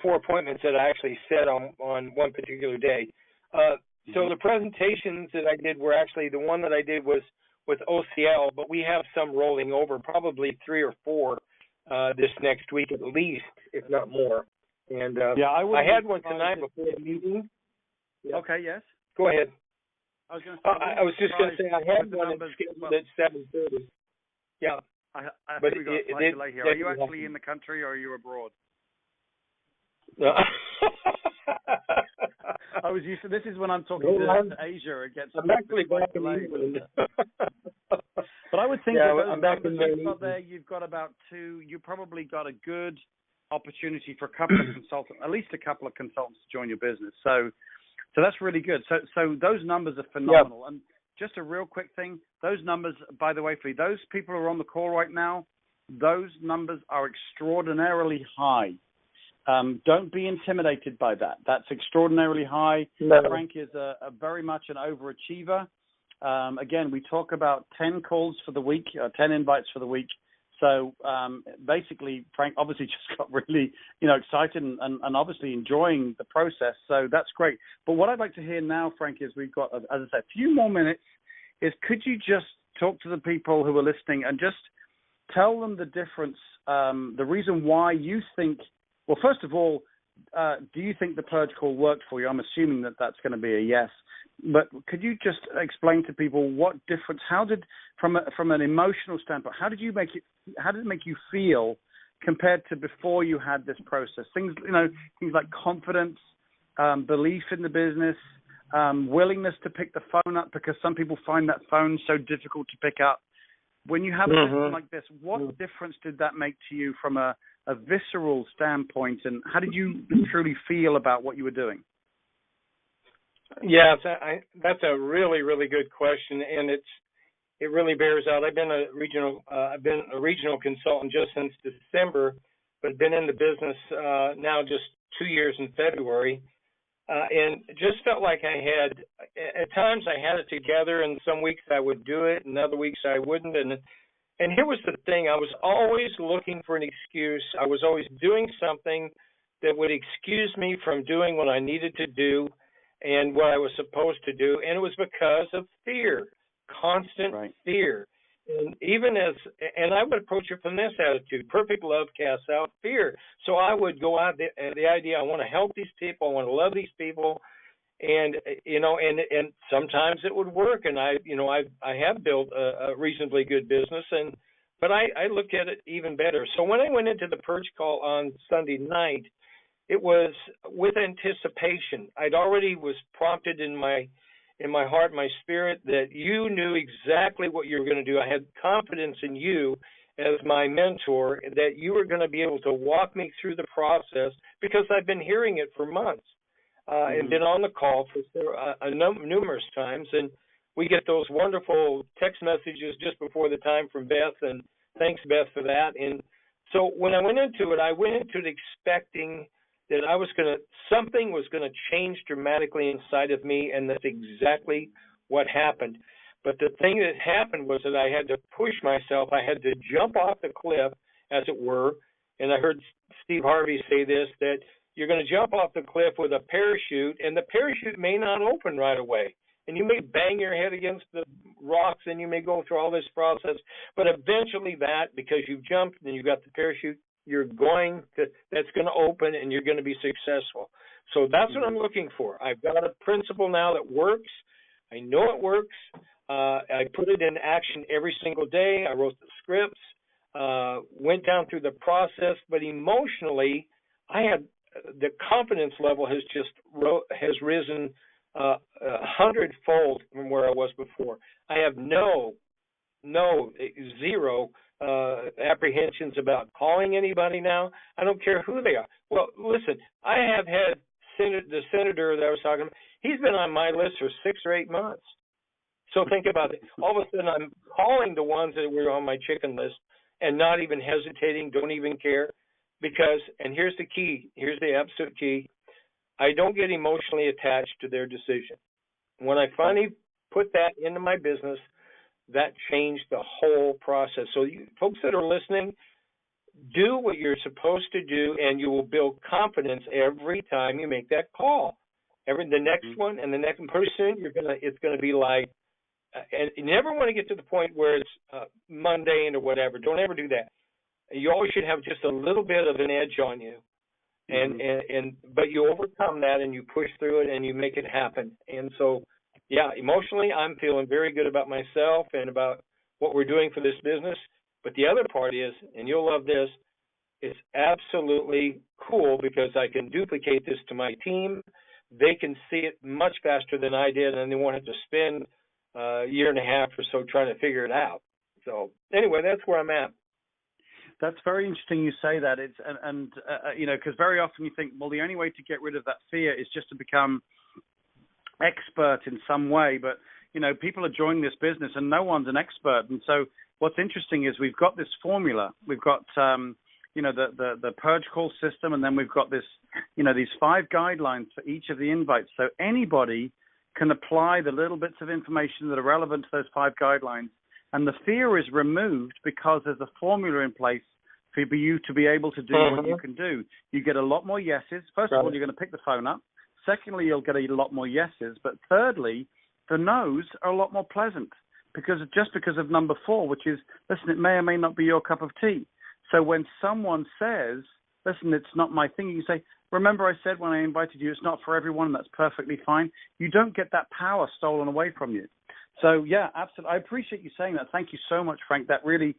4 appointments that I actually set on one particular day. So the presentations that I did were actually, the one that I did was with OCL, but we have some rolling over, probably 3 or 4 this next week at least, if not more. And I had one tonight before the meeting. Yeah. Okay, yes. Go ahead. I was just going to say I had one scheduled at 7:30. Yeah. I think we got slightly delay here. Are you actually in the country or are you abroad? No. I was used to. This is when I'm talking to Asia. It gets. I'm actually back in England. But I would think that I'm back in you've got about 2. You probably got a good opportunity for a couple of consultants, at least a couple of consultants to join your business. So that's really good. So those numbers are phenomenal. Yep. And just a real quick thing, those numbers, by the way, for those people who are on the call right now, those numbers are extraordinarily high. Don't be intimidated by that. That's extraordinarily high. No. Frank is a very much an overachiever. Again, we talk about 10 calls for the week, 10 invites for the week. So basically, Frank obviously just got really, excited and obviously enjoying the process. So that's great. But what I'd like to hear now, Frank, is we've got, as I said, a few more minutes. Is could you just talk to the people who are listening and just tell them the difference, the reason why you think. Well, first of all, do you think the Purge call worked for you? I'm assuming that that's going to be a yes. But could you just explain to people what difference? How did, from an emotional standpoint, how did it make you feel compared to before you had this process? Things like confidence, belief in the business, willingness to pick the phone up, because some people find that phone so difficult to pick up. When you have a system like this, what difference did that make to you from a visceral standpoint, and how did you truly feel about what you were doing? Yeah, that's a really, really good question, and it really bears out. I've been a regional consultant just since December, but been in the business now just 2 years in February. and just felt like at times I had it together, and some weeks I would do it, and other weeks I wouldn't. And here was the thing: I was always looking for an excuse. I was always doing something that would excuse me from doing what I needed to do and what I was supposed to do, and it was because of fear, constant fear. And I would approach it from this attitude: perfect love casts out fear. So I would go out the idea, I want to help these people, I want to love these people, and and sometimes it would work. And I have built a reasonably good business, but I looked at it even better. So when I went into the Purge call on Sunday night, it was with anticipation. I'd already was prompted in my heart, my spirit, that you knew exactly what you were going to do. I had confidence in you as my mentor, that you were going to be able to walk me through the process, because I've been hearing it for months and been on the call for numerous times. And we get those wonderful text messages just before the time from Beth, and thanks, Beth, for that. And so when I went into it expecting that something was going to change dramatically inside of me, and that's exactly what happened. But the thing that happened was that I had to push myself. I had to jump off the cliff, as it were. And I heard Steve Harvey say this, that you're going to jump off the cliff with a parachute, and the parachute may not open right away. And you may bang your head against the rocks, and you may go through all this process. But eventually because you've jumped and you've got the parachute, that's going to open, and you're going to be successful. So that's what I'm looking for. I've got a principle now that works. I know it works. I put it in action every single day. I wrote the scripts, went down through the process, but emotionally, the confidence level has risen 100-fold from where I was before. I have zero apprehensions about calling anybody now. I don't care who they are. Well, listen, I have had the senator that I was talking about. He's been on my list for 6 or 8 months. So think about it. All of a sudden, I'm calling the ones that were on my chicken list and not even hesitating, don't even care. Because, and here's the key, here's the absolute key, I don't get emotionally attached to their decision. When I finally put that into my business, that changed the whole process. So you folks that are listening, do what you're supposed to do, and you will build confidence every time you make that call. The next one and the next one, pretty soon it's gonna be like, and you never want to get to the point where it's mundane or whatever. Don't ever do that. You always should have just a little bit of an edge on you, but you overcome that and you push through it and you make it happen. And so, yeah, emotionally, I'm feeling very good about myself and about what we're doing for this business. But the other part is, and you'll love this, it's absolutely cool because I can duplicate this to my team. They can see it much faster than I did, and they won't have to spend a year and a half or so trying to figure it out. So anyway, that's where I'm at. That's very interesting you say that. It's because very often you think, well, the only way to get rid of that fear is just to become expert in some way. But, people are joining this business and no one's an expert. And so what's interesting is we've got this formula. We've got, the purge call system, and then we've got this, these 5 guidelines for each of the invites. So anybody can apply the little bits of information that are relevant to those 5 guidelines. And the fear is removed because there's a formula in place for you to be able to do what you can do. You get a lot more yeses. First of all, you're going to pick the phone up. Secondly, you'll get a lot more yeses. But thirdly, the no's are a lot more pleasant because of number 4, which is, listen, it may or may not be your cup of tea. So when someone says, listen, it's not my thing, you say, remember I said when I invited you, it's not for everyone, that's perfectly fine. You don't get that power stolen away from you. So, yeah, absolutely. I appreciate you saying that. Thank you so much, Frank. That really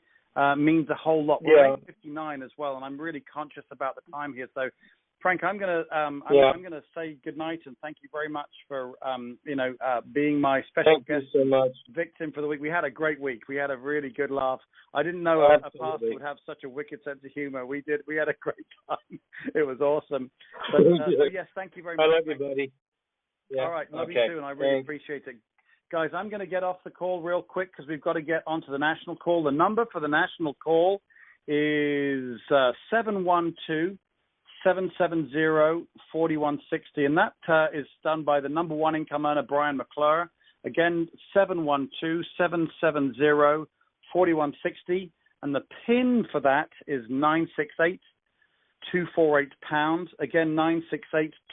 means a whole lot. We're 8:59 as well, and I'm really conscious about the time here. So, Frank, I'm going to say goodnight and thank you very much for, being my special guest victim for the week. We had a great week. We had a really good laugh. I didn't know a pastor would have such a wicked sense of humor. We did. We had a great time. It was awesome. But, yes, thank you very much. I love you, buddy. Yeah. All right. Love you too, and I really appreciate it. Guys, I'm going to get off the call real quick because we've got to get onto the national call. The number for the national call is 712-382-5500. 770-4160. And that is done by the number one income earner, Brian McClure. Again, 712-770-4160. And the PIN for that is 968-248-pound. Again,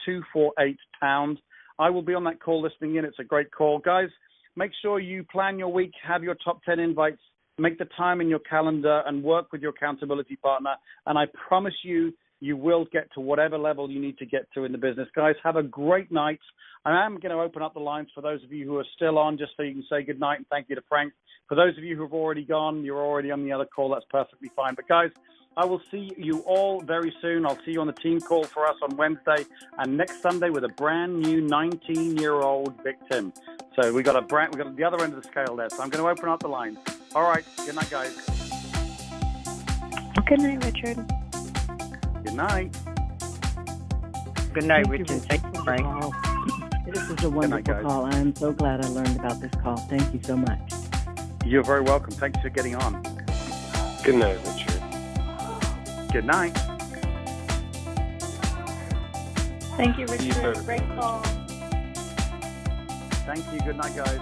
968-248-pound. I will be on that call listening in. It's a great call. Guys, make sure you plan your week, have your top 10 invites, make the time in your calendar, and work with your accountability partner. And I promise you, you will get to whatever level you need to get to in the business. Guys, have a great night. I am going to open up the lines for those of you who are still on, just so you can say good night and thank you to Frank. For those of you who have already gone, you're already on the other call. That's perfectly fine. But guys, I will see you all very soon. I'll see you on the team call for us on Wednesday and next Sunday with a brand new 19-year-old victim. So we got the other end of the scale there. So I'm going to open up the lines. All right. Good night, guys. Good night, Richard. Good night. Good night, Richard. Thank you, Frank. This is a wonderful call. I am so glad I learned about this call. Thank you so much. You're very welcome. Thanks for getting on. Good night, Richard. Good night. Thank you, Richard. Great call. Thank you. Good night, guys.